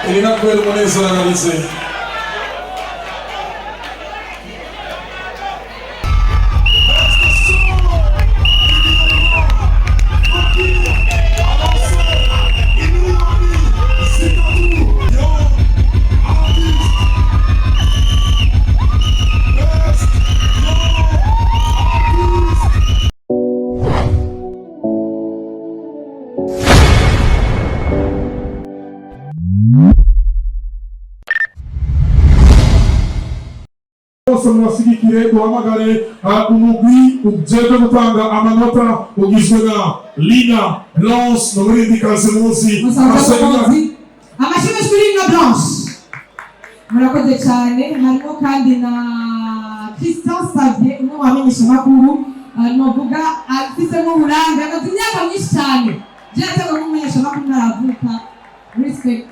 Ilinakubera umunezero arabize. Mubasigikire duhamagare umugwi ujejwe gutanga amanota ugizwe na Lina Blanche n'umuririmbyikazi muzi amashimwe kuri Lina Blanche murakoze cyane. Harimo kandi na Christian Xavier umwe wamenyesha makuru novuga afisemo uburanga amaze imyaka myinshi cyane byatanga kumenyesha makuru naravuka respect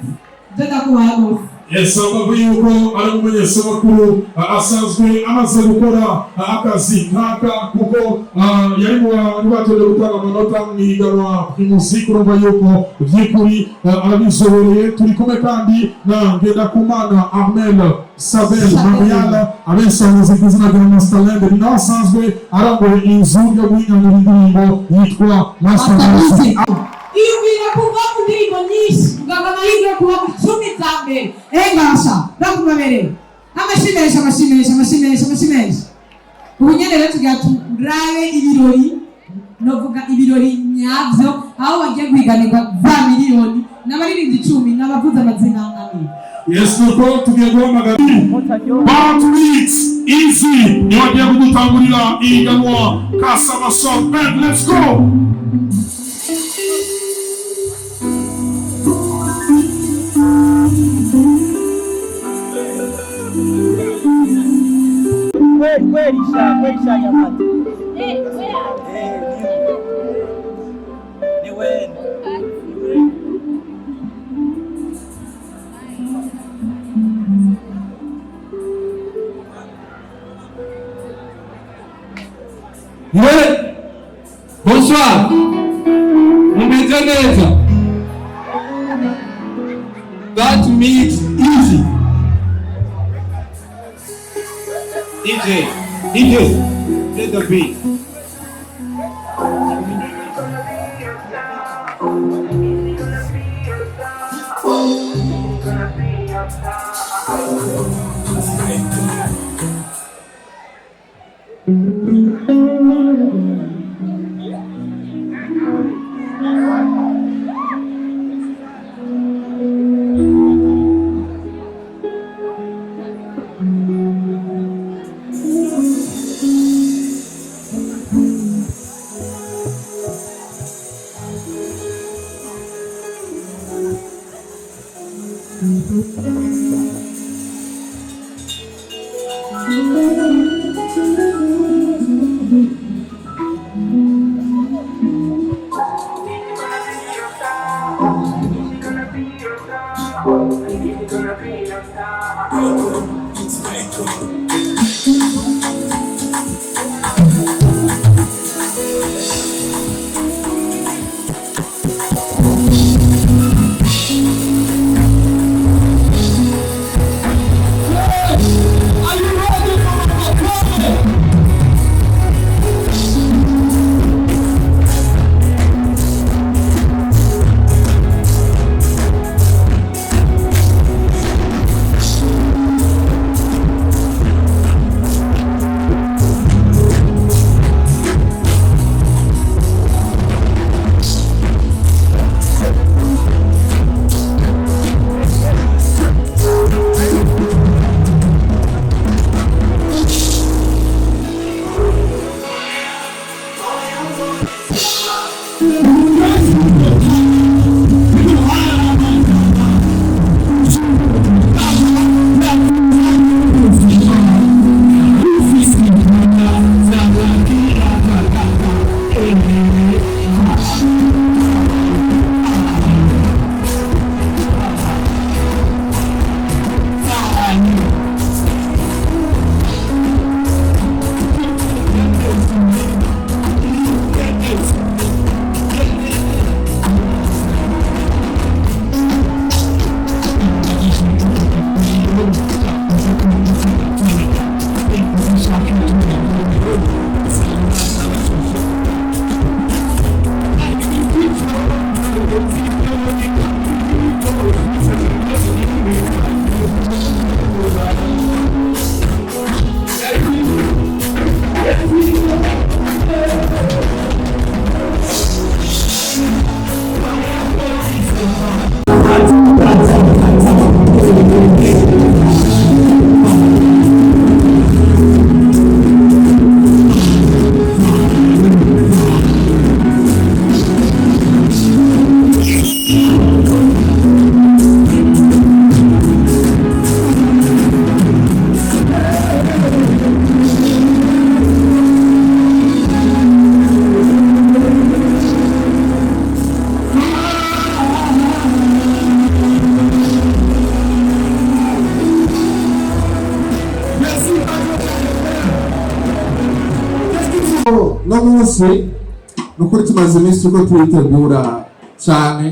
ndakubaha rwose. Yes, abavuye yuko ari umumenyesha makuru asanzwe amaze gukora akazi nkaka kuko yari mu bantu batonde gutanga amanota mu higanwa ry'umuziki. Urumva yuko by'ukuri arabizobereye. Turi kumwe kandi na Ngendakumana Armel Sabel Mariana abesanze ku izina rya Masterland, ni nawe asanzwe arambuye inzu yo guhinyanyura indirimbo yitwa Masterland. Iyo ubwira kuva mu ndirimbo nyinshi uganga amahirwe kuba mu 10 za mbere engasha ndakubabereye amashimeresha ubu nyene rero tugaturabe ibirori novuga ibirori nyavyo aho bagiye guhiganirwa za miliyoni n'abaririmbyi 10 n'abavuza amazina amwe. Yes, nuko tugiye guhamagara Bartwit Easy niwe agiye kudutangurira ihiganwa Kasama Song Band. Let's go. Kwelisha nyamata. Ni wewe. Bonsoir. Mumeze neza. That means easy. DJ, play the beat. munsi nukuri tumaze iminsi turiko turitegura cane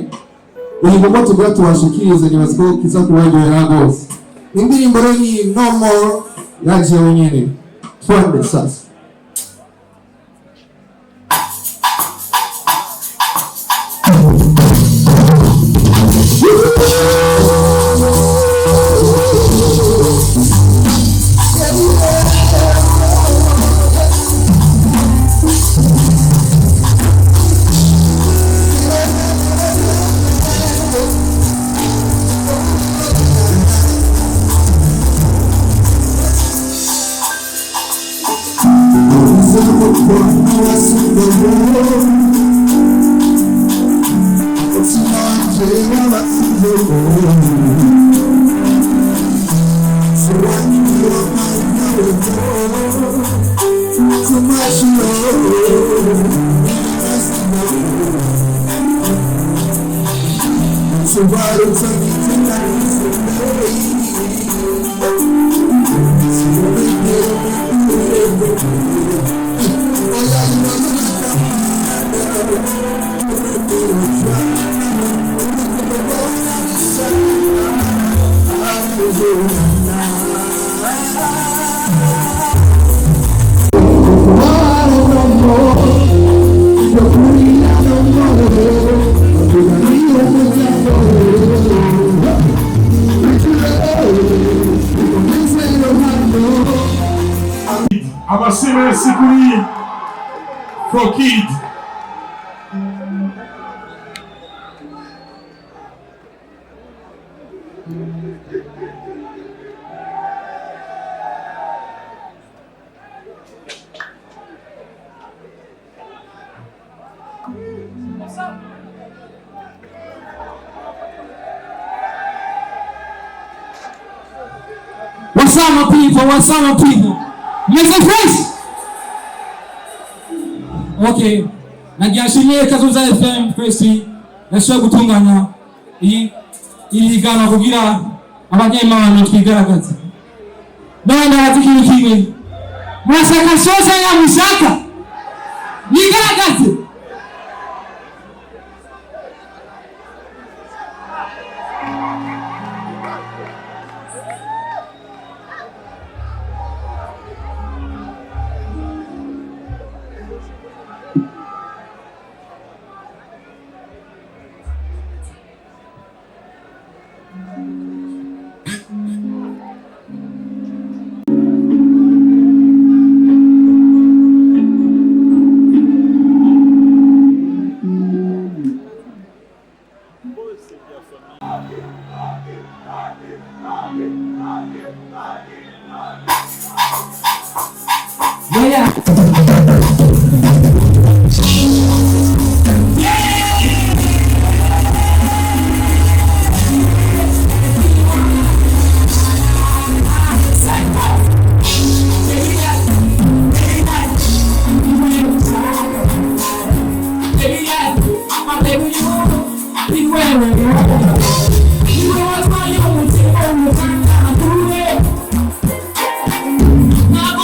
igikorwa tugira tubashikirize nibaza ko kiza kubaryohera rwose. Indirimbo rero ni No More ya jewe nyene twende sasa. Abasime Sikuri for Kid. What's up, my people? What's up, my people? Make some face! Okay. Nagiashimiye Kazoza FM kwesi yashoboye gutunganya iyi gana kugira abanyemana twigaragaza. None hatikintu kimwe. Mwashaka sosa ya mushaka. Nigaragaze. Now,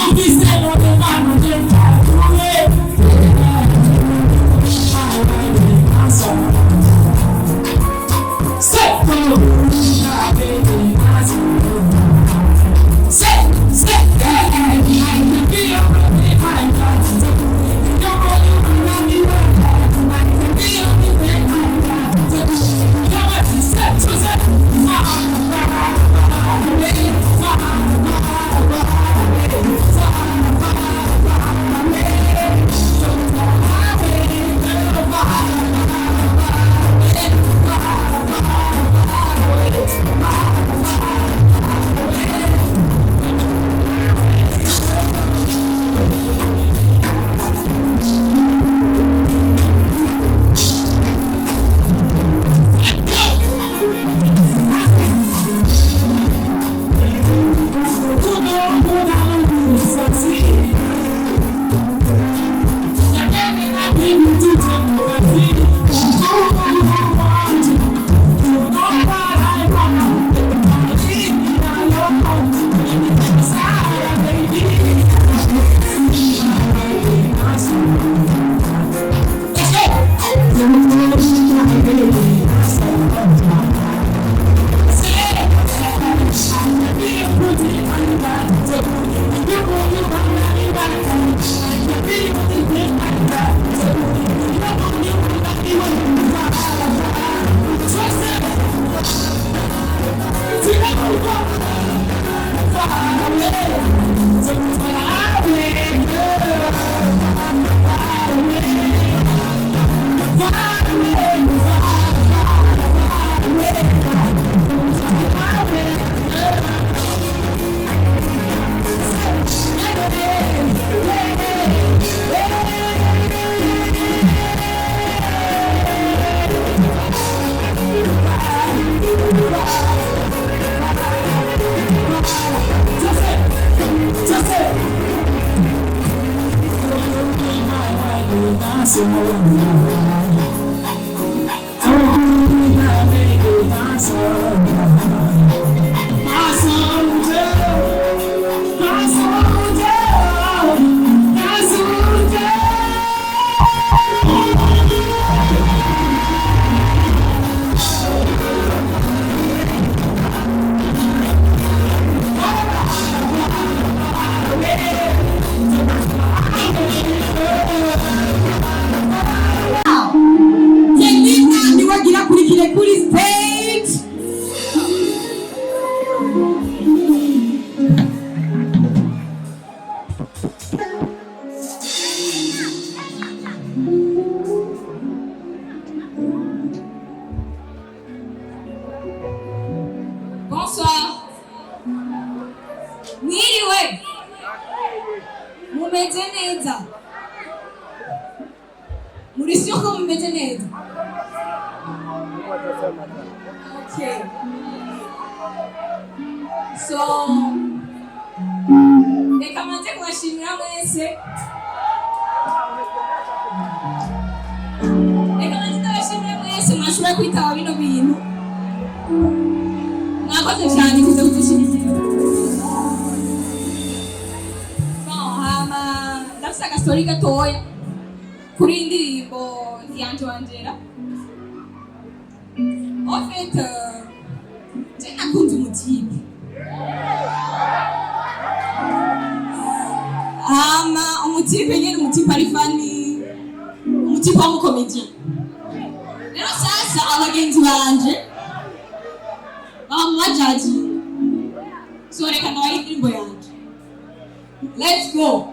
Bonsoir. Mwiriwe. Mumeze neza. Muri sûr ko mumeze neza? Okay. So, reka manze kubashimira mwese. Reka manze kubashimira mwese mwashoboye kwitaba bino bintu. Mwakoze cyane kuza kudushyigikira. Ndafise agastori gatoya kuri indirimbo yanje Angela. En fait, je nakunze umutipe. Umutipe nyine umutipe ari fani, umutipe w'umukomedian. Rero sasa abagenzi banje bamujaji. So reka nawe indirimbo yanje. Let's go.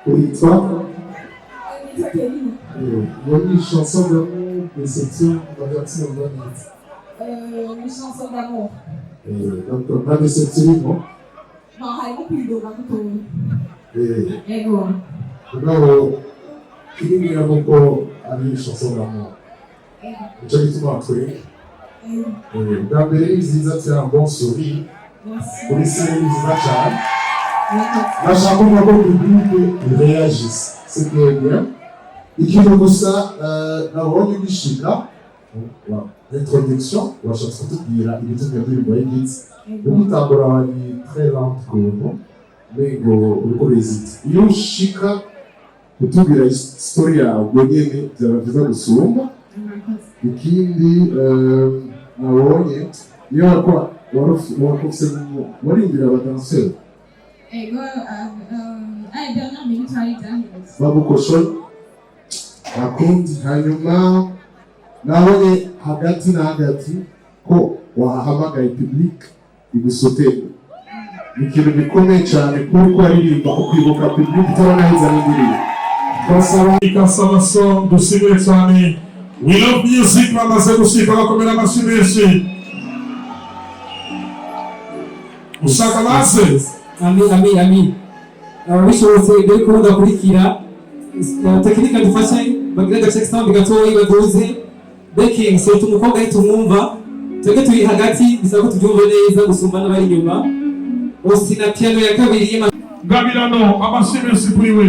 Et toi? Une chanson d'amour, déception, d'avertir en bonne Une chanson d'amour. Donc, pas déception, non? Non, harimo kwidoga gutoya. Ego. Ego. Non, kiringira nuko ari chanson d'amour. Nicyo gituma twe bwa mbere ni nziza cyane bon sourire kuri scène ni nziza cyane nashaka kuvuga ko public réagisse c'est bien ikintu gusa nabonye ugishika introduction washatse kutubwira ibitumye ndirimbo y'igitsi umutambura wari très lente ukuntu mbego uriko resite iyo ushika kutubwira story yawe ubwo nyene byaba byiza gusumba ikindi nabonye iyo wakufise warindira abadanseri Ego, dernière minute arahita bagukosora akundi hanyuma nabonye hagati na hagati ko wahamagaye public igusotera ikintu gikomeye cyane kuko aririmba ukwibuka public itabona heza n'indirimbo twasaba ikasaba so dushimire cyane We Love Music bamaze gushika bakomera amashyi menshi ushaka base Amin. Bishobotse ibyo kuvuga kurikira tekinike dufashe bagira agace sound gatoyi baduze baking so umukobwa ahita umwumva twebwe turi hagati bisaba ko tubyumva neza gusumba n'abari inyuma osi na piano ya kabiri Gabirano amashyi menshi kuri we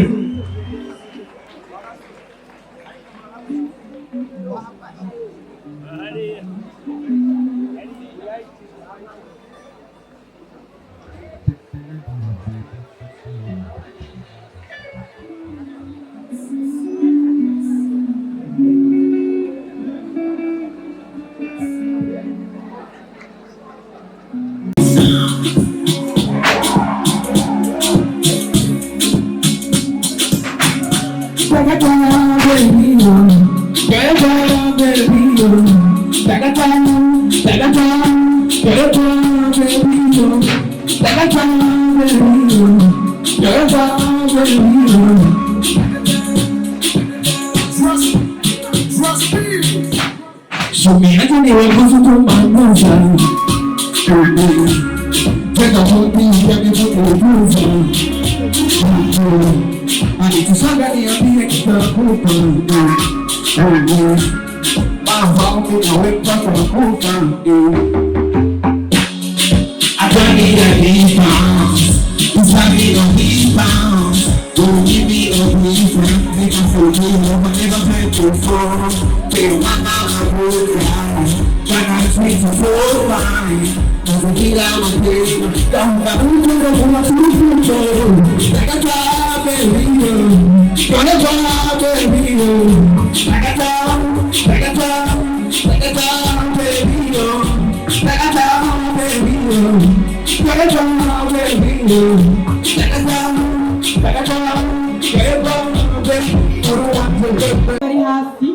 bari hafi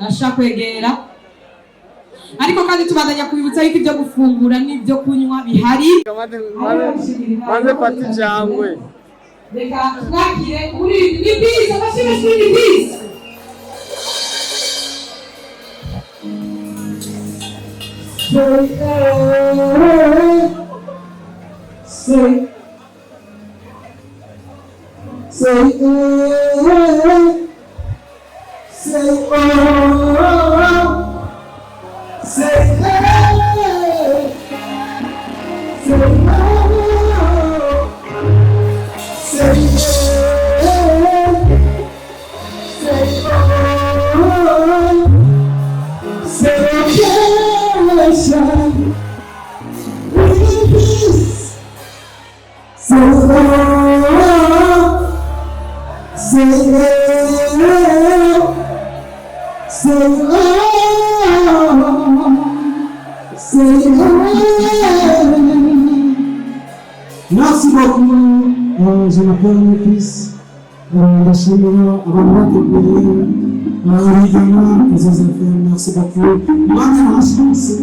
ashaka kwegera ariko kandi tubandanya kubibutsa yuko ibyo gufungura n'ibyo kunywa bihari maze fata ijangwe reka twakire kuri ni biza amashyi kuri ni biza Say, say, say, say, Merci beaucoup, je m'appelle Métis, ndashimira abantu bateguye abigana kazoza FM, merci beaucoup, mwanya mwashimuse.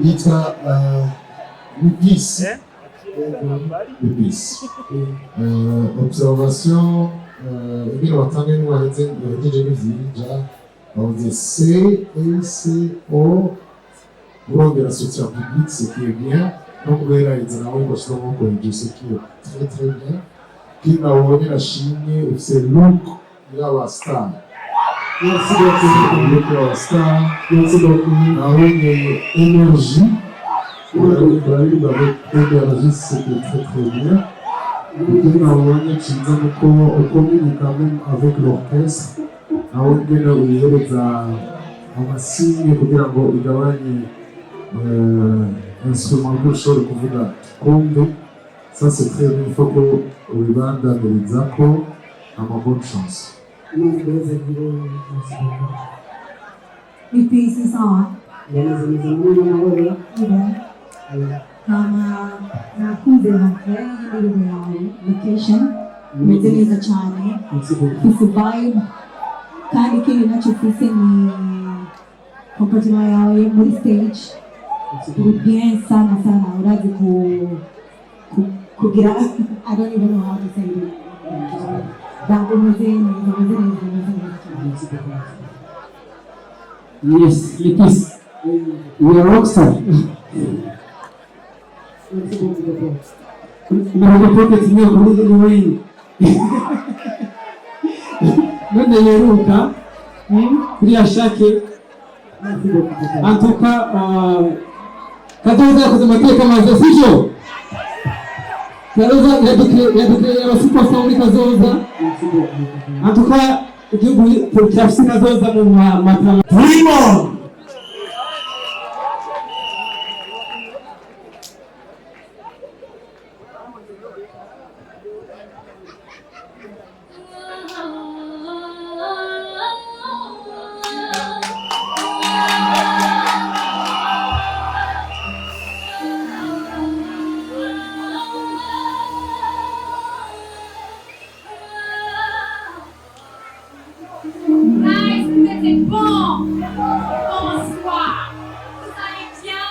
Ita Lupis. Lupis. Observation, il va t'amener nous à dire c'est C-E-C-O pour la soutien public, ce qui est bien. Donc, vous voyez là, il dit ce qui est très très bien. Qui n'a oublié la Chine, c'est Luke Lawastar. Merci beaucoup, Luke Lawastar. Merci beaucoup. Avec énergie. Avec énergie, c'était très très bien. Nabonye cyiza nuko ukomunika avec l'orchestre aho ngene uyihereza amasinye kugira ngo igabanye instrument ko ushobora kuvuga kumbe. Ça c'est très bien, il faut que ubibandaniriza ama bonne chance. Ipisi sawa. Kama nakunze hafla y'indirimbo yawe location imeze neza cyane ifite vibe kandi ikindi nacyo ufite ni comportement yawe muri stage uri bien sana sana urazi kugira I don't even know how to say it ntabwo umeze neza. Yes, Lipis. We are rockstar. Unahoja pocket niyo kuruzi ni wewe. Nende yeruka kuriya shake antuka kazoza kuza mateka maze sisho kazoza yadukire abasuperstar muri kazoza antuka igihugu cyafise kazoza mu matara. Dream on! Guys, vous êtes bons. Bonsoir. Vous allez bien?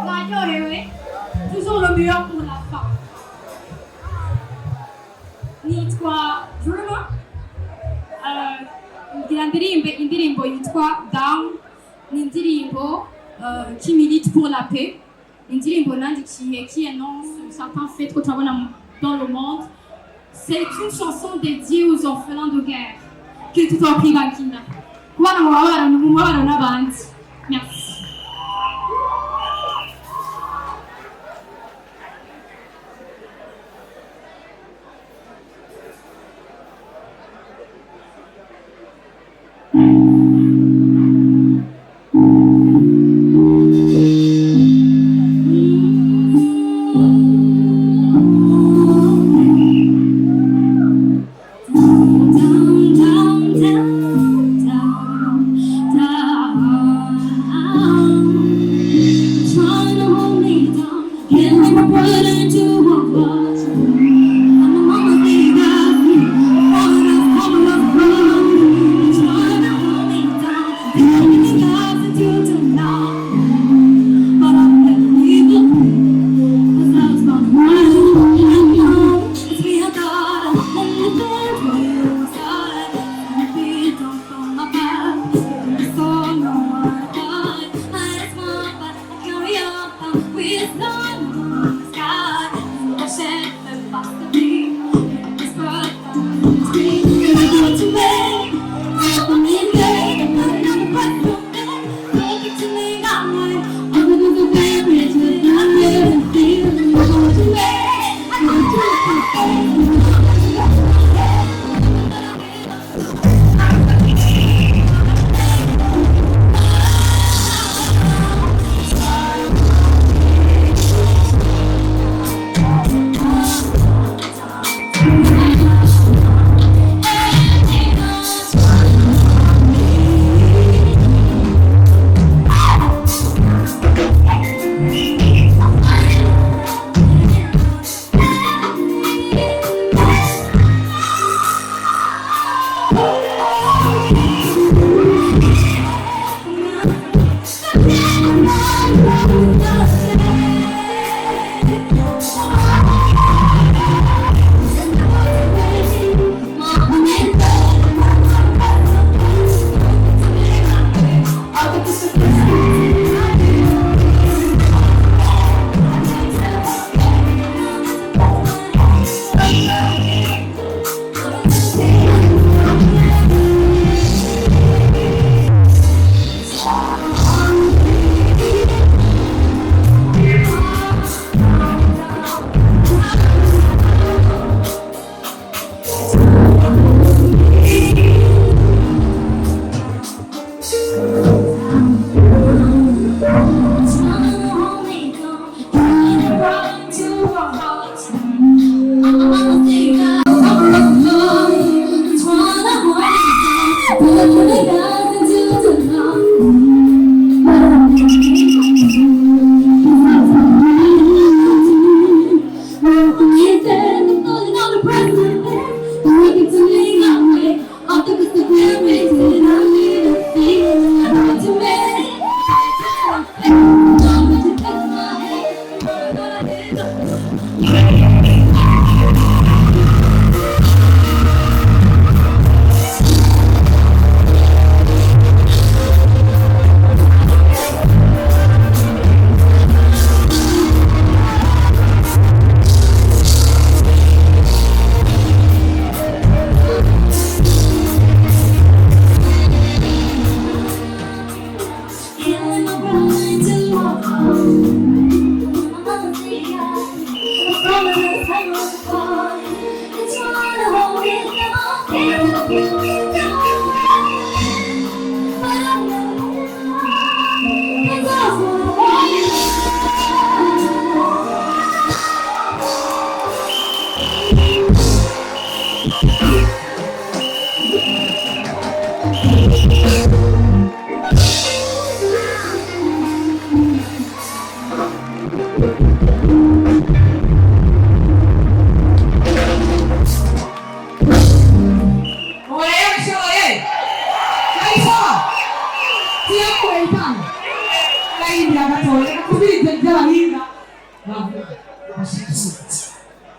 Rayo, toujours le meilleur pour la fin. Nitwa Dreamer. Ngira indirimbo yitwa Down. Ni indirimbo qui milite pour la paix. Indirimbo nandikiye qui annonce certains faits qu'on trouve dans le monde. C'est une chanson dédiée aux orphelins de guerre. Que tout en prie bakina. Kuba mubabaro n'abandi. Merci.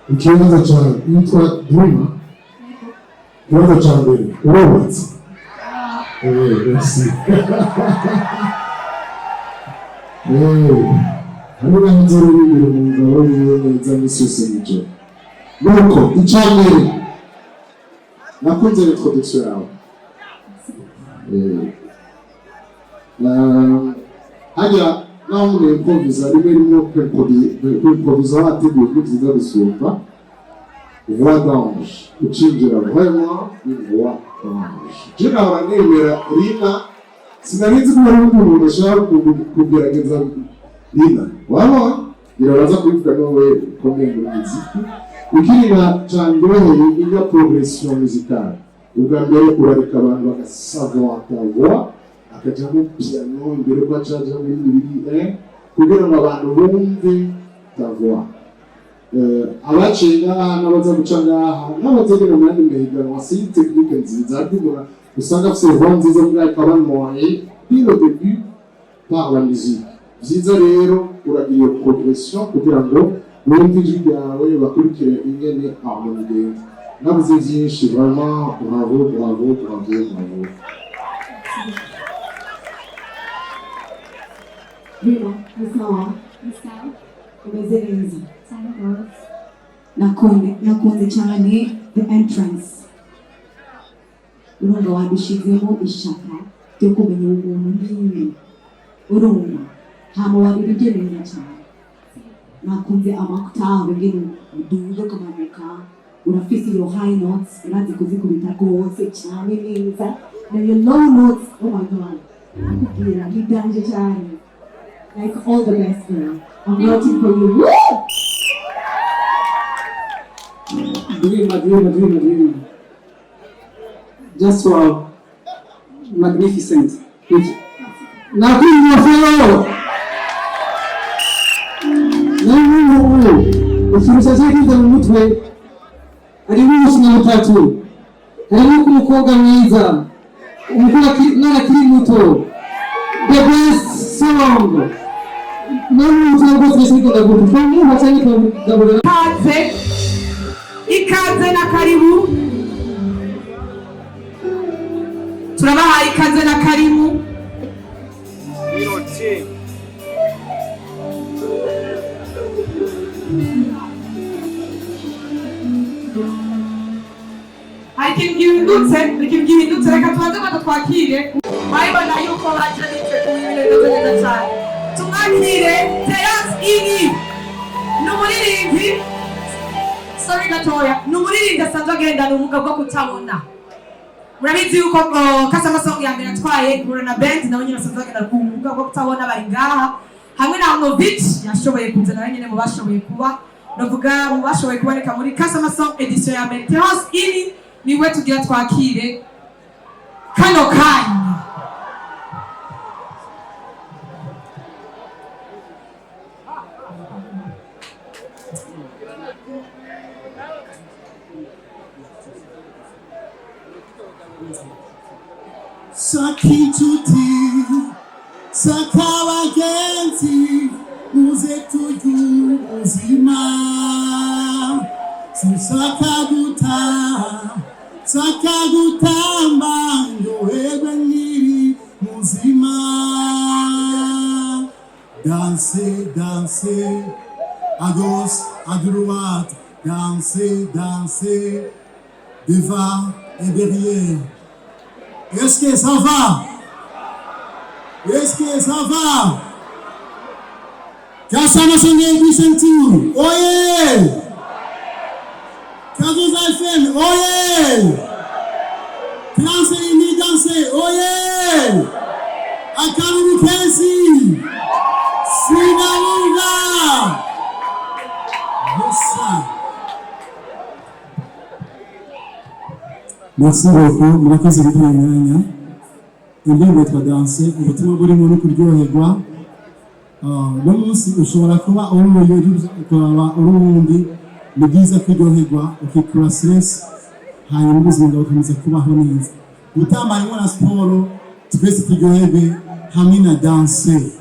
Ikibazo cha yitwa Dreamer. Ikibazo cha mbere urubatse. Merci. Hano nzoro bibiri mu ngabo yiwe neza n'isose n'icyo. Nuko icambere nakunze introduction yawe. Hajya naho muri improviser rimwe improviser wateguye kwiziga gusumba voix d'ange ucinjira vraiment une voix d'ange. Je n'ahora nemera Rina sinarizi ko hari umuntu ashaka kugerageza Rina waba birabaza kubivuga nowe ukomeye mu muziki ukiriga cyane uraheye ijya progression musicale ubwa mbere urareka abantu bagasavoir ta voix akajamo piano imbere kwa charge mu bibiri kugira ngo abantu bumve ta voix abacenga n'abaza guca ngaha n'abazegera mu yandi mahiganwa si technique nziza ariko usanga afite voix nziza bwa ikaba moye puis le début par la musique byiza rero uragira iyo progression kugira ngo wumve ijwi ryawe bakurikire ingene harmonie igenda nabuze byinshi vraiment bravo. Rino, sawa. Umeze neza. Nakunze cyane the entrance. Urumva wabishizemo ishaka ryo kumenya umuntu n'ibintu. Urumva hama wabigerera cyane. Nakunze amakutave ngene uduze kamanuka. Urafise iyo high notes urazi kuzikubita rwose cyane neza. Na your low notes, oh my god. Nakubwira biganje cyane. Like all the best, girl. I'm waiting for you. Woo! Dreamer. Just wow. Magnificent. Now, please, your fellow. No. Ukimusaziri nda mutwe. Arimu usina mutatu. Arimu kumukobwa mwiza. Umukobwa nana kiri muto. The best song. Ikaze na karibu. Tunabaha ikaze na karibu. Ikimgihindutse reka tubanze twakire bayibona yuko bacanitse kubintu neza cyane. Tumwakire Terence Igi n'umuririmbyi sorry gatoya n'umuririmbyi asanzwe agendana ubumuga bwo kutabona. Murabizi yuko Kasama Song ya mbere atwaye Corona Band nawe nyine asanzwe agendana ubumuga bwo kutabona bari ngaha hamwe na Novich yashoboye kuzana nawe nyine mu bashoboye kuba novuga mu bashoboye kuboneka muri Kasama Song edition ya mbere. Terence Igi niwe tugira twakire kano kanya. Sakichuti, sakawagenzi, muze tuju uzima. Sakagutamba, ndohegwe niri muzima. Dansez, dansez, à gauche, à droite, dansez, dansez, devant et derrière. Est-ce que ça va? Est-ce que ça va? Kassama Songé Bisentu, oye! Kazuza FM, oye! Danse ini danse, oye! Akalu Kensi, Sinaunga! Yes, sir. Merci beaucoup, murakoze gukoranya indirimbo yitwa danse ubutumwa burimo no kuryoherwa. No munsi ushobora kuba uruyoyo ukaba urundi ni byiza kuryoherwa ukikura stress hanyuma ubuzima bukomeza kubaho neza. Gutamba harimo na siporo twese turyoherwe hamwe na danse.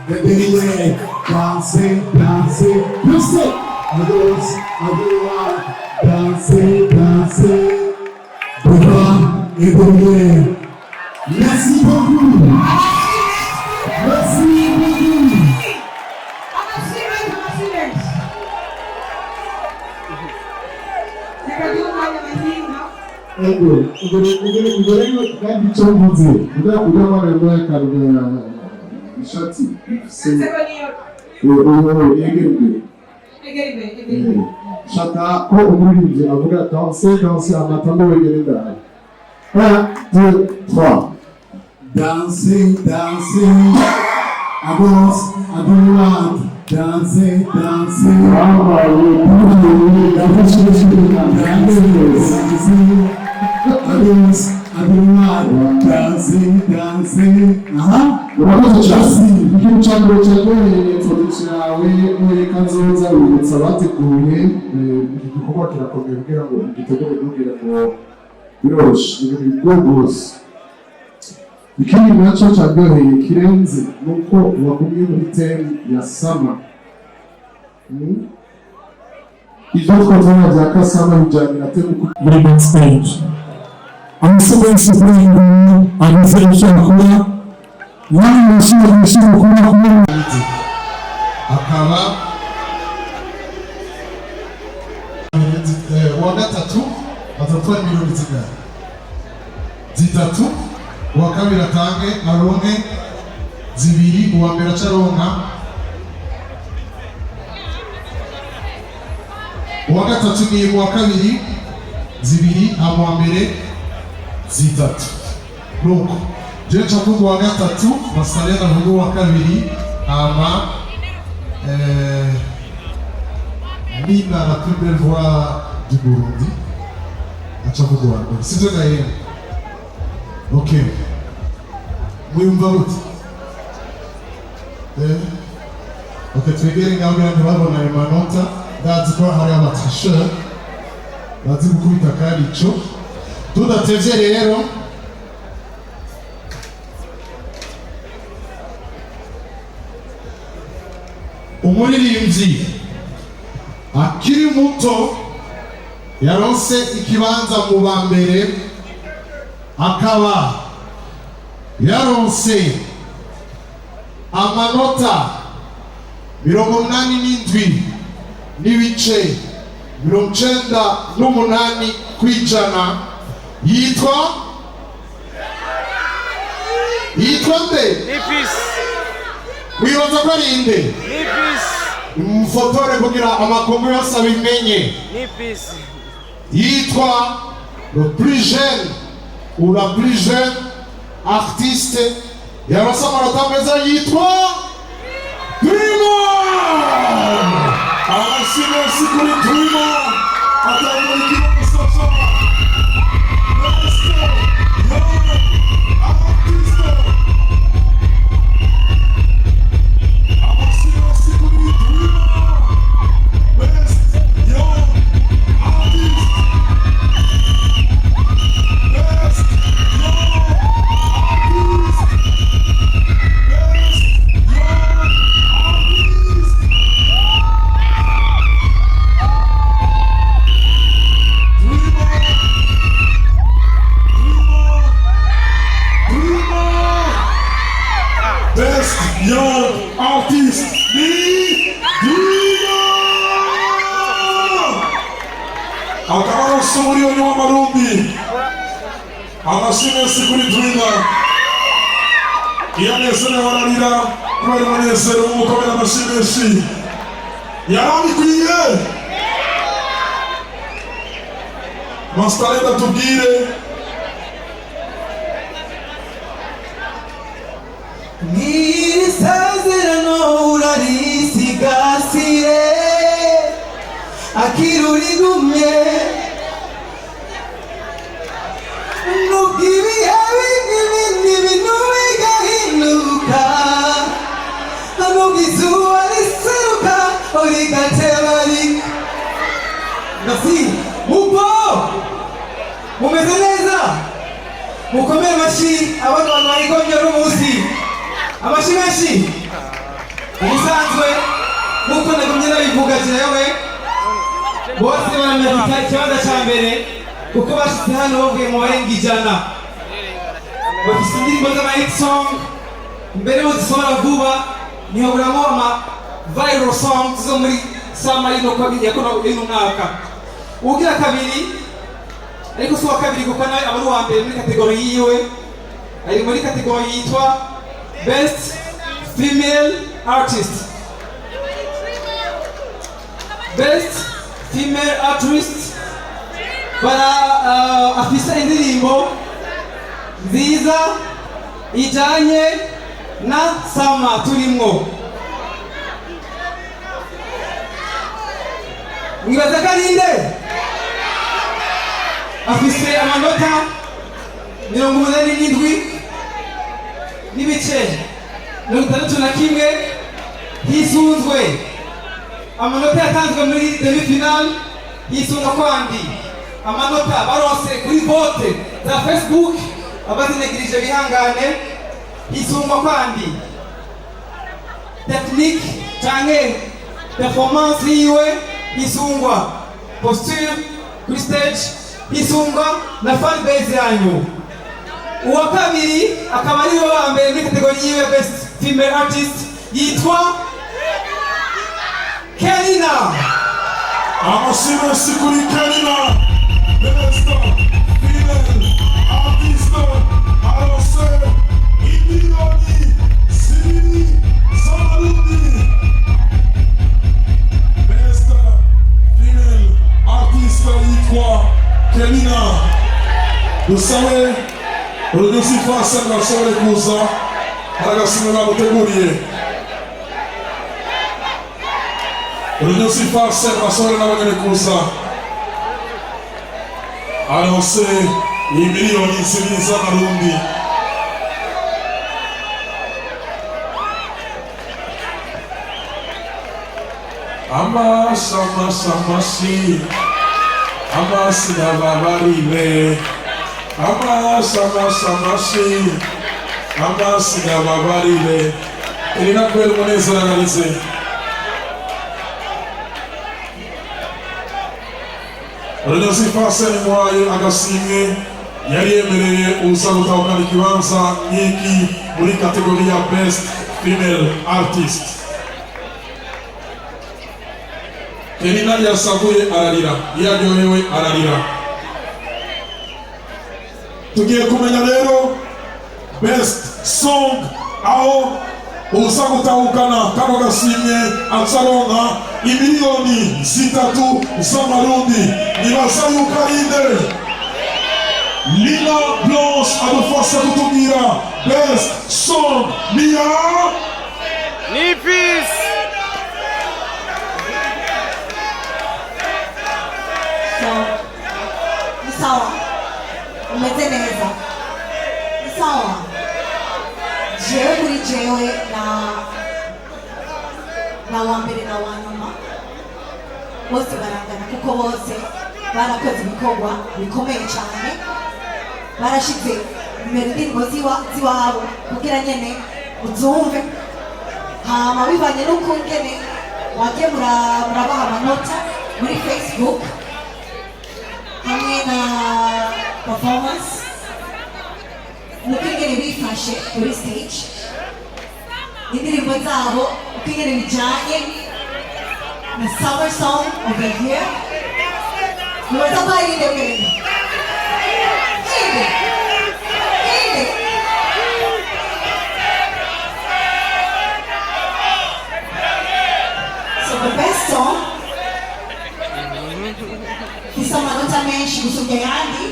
everywhere, dancing, dancing. You say, adults, everyone, dancing, dancing. Devant et derrière. Merci beaucoup. Merci beaucoup. Kandi icyo mvuze udakora rero karubera ishati shaka ko umuririmbyi avuga danse amatando wegere ndani 1 2 3 dancing dancing avance à droite dancing dancing ikintu cya mbere cyagoye introduction yawe mwereka nzoza wibutsa abateguye iki gikorwa kirakomeye kugira ngo igitegure kugira ngo biroroshye ibintu bigoye rwose. Ikindi nacyo cyagoye kirenze ni uko wagumye muri temu ya sama. Ibyo twazana bya kasama bijyanye na temu muri backstage. Amasomensi kuri iyi nguni arize icyo akora nawe mushyira kuba akaba uwa gatatu azatwara miliyoni zitatu, uwa kabiri atange aronke zibiri, uwa mbere acaronka, uwa gatatu ni uwa kabiri zibiri, uwa mbere zitatu. Nuko je ncavuga uwa gatatu, Masarena avuga uwa kabiri, ama Nina la plus belle voix du Burundi acavuga uwa mbere, sivyo Gaël? Ok, mwiyumva gute? Ok, twegere ngaho ntibabona ayo manota, ndazi ko hari amatrisheur bazi gukubita kandi ico. Tudatevye rero umuririmbyi akiri muto yaronse ikibanza mu ba mbere, akaba yaronse amanota 87 n'ibice 98 kw'ijana. Yitwa nde? Nipisi. Wibaza ko ari nde? Nipisi. Mfotore kugira amakombo yose abimenye. Nipisi. Yitwa le plus jeune ou la plus jeune artiste yaronse amanota meza, yitwa Primo. Merci kuri Primo atamurikira umusaza. Young artist akaba umuriyoni w'amarundi. Amashimwe kuri Dwina iyanezerewe ararira kubera umunezero w'umukomera. Amashimwe yarabikwiye. Mastarenda tubwire Nisazerano urarisigasire akirurigumye nubibihe bindi bintu bigahinduka nubizuba riseruka urigatebari. Merci. Mupo mumeze neza, mukomere amashyi abantu barigomye n'umunsi. Amashyi menshi. Ibisanzwe nk'uko nagumye nabivuga jewe bose baramenya ikibanza cya mbere kuko bashyize hano bavuye mu barenga 100 bafite indirimbo z'ama-hit song mbere yo zisohora vuba ntihaburamo ama viral songs zo muri sama y'ino mwaka. Ugira kabiri ariko si uwa kabiri kuko nawe aba ari uwa mbere muri kategori yiwe, ari muri kategori yitwa Best Female Artist. Best Female Artist afise indirimbo nziza ijanye na sama turimwo. Mwibaza ko ari nde? Afise amanota 87 n'ibice 61 hisunzwe amanota yatanzwe muri demi-final, hisunga kwandi amanota baronse kuri vote za Facebook, abazinegirije bihangane, hisunga kwandi technique canke performance yiwe, hisungwa posture kuri stage, hisungwa na fan base yanyu. Uwa kabiri akaba ari we wa mbere muri kategori yiwe Best Female Artist yitwa Kelina. Amashimwe kuri Kelina, Best Female Artist arose imiliyoni 2 z'amarundi. Best Female Artist yitwa Kelina. Dusabe Urudusifase bashobore kuza haragasimwe bamuteguriye. Urudusifase bashobore n'abanyene kuza arose imiliyoni 2 z'amarundi. Amasi n'ababarire, amasi n'ababarire. Kelina kweli umunezero ararize. Urudusifase nimuhaye agasimwe yari yemereye uza gutahukana ikibanza nk'iki muri kategori ya Best Female Artist. Kelina yasaguye ararira, yaryohewe ararira. Tugiye kumenya rero Best Song aho uza gutahukana kano gasimye azaronka imiliyoni 3 z'amarundi. Nibaza yuko ari nde? Lina Blanche adufasha kutubwira Best Song niya Nipis. Ni sawa, umeze neza, ni sawa. Jewe kuri jewe na wa mbere na wa nyuma bose barangana kuko bose barakoze ibikorwa bikomeye cyane, barashize imbere indirimbo ziwabo kugira nyene uzumve, hama bivanye n'uko ngene wagiye murabaha amanota muri Facebook hamwe na performance, nuko ingene bifashe kuri stage, indirimbo zabo uko ingene bijanye na summer song of the year. Nibaza ko ari inde mwene inde. So the best song ifise amanota menshi gusumba ayandi,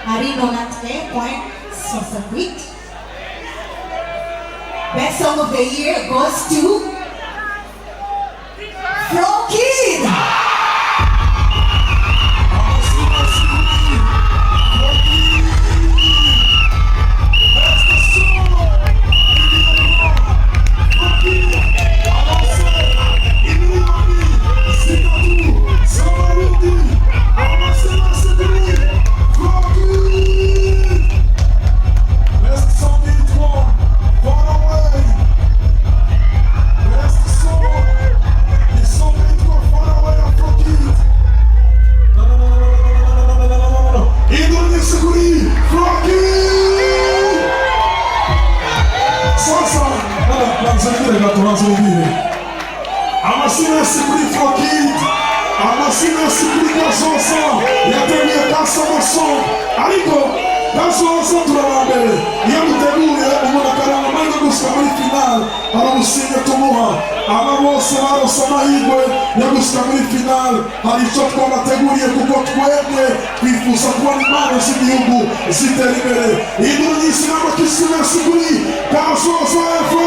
ari 93.68. Best song of the year goes to Flow Kid. Best song in 1, far away. kazoza yateguye kasomoso ariko kazoza turabambere iyo duteguye umuntu akaronka amahirwe gushika muri finale hari ubusinge tumuha aba bose barose amahirwe yo gushika muri finale hari icyo twabateguriye kuko twebwe twifuza kubona impano z'igihugu zitera imbere induru nyinshi n'amakisi menshi kuri kazoza efa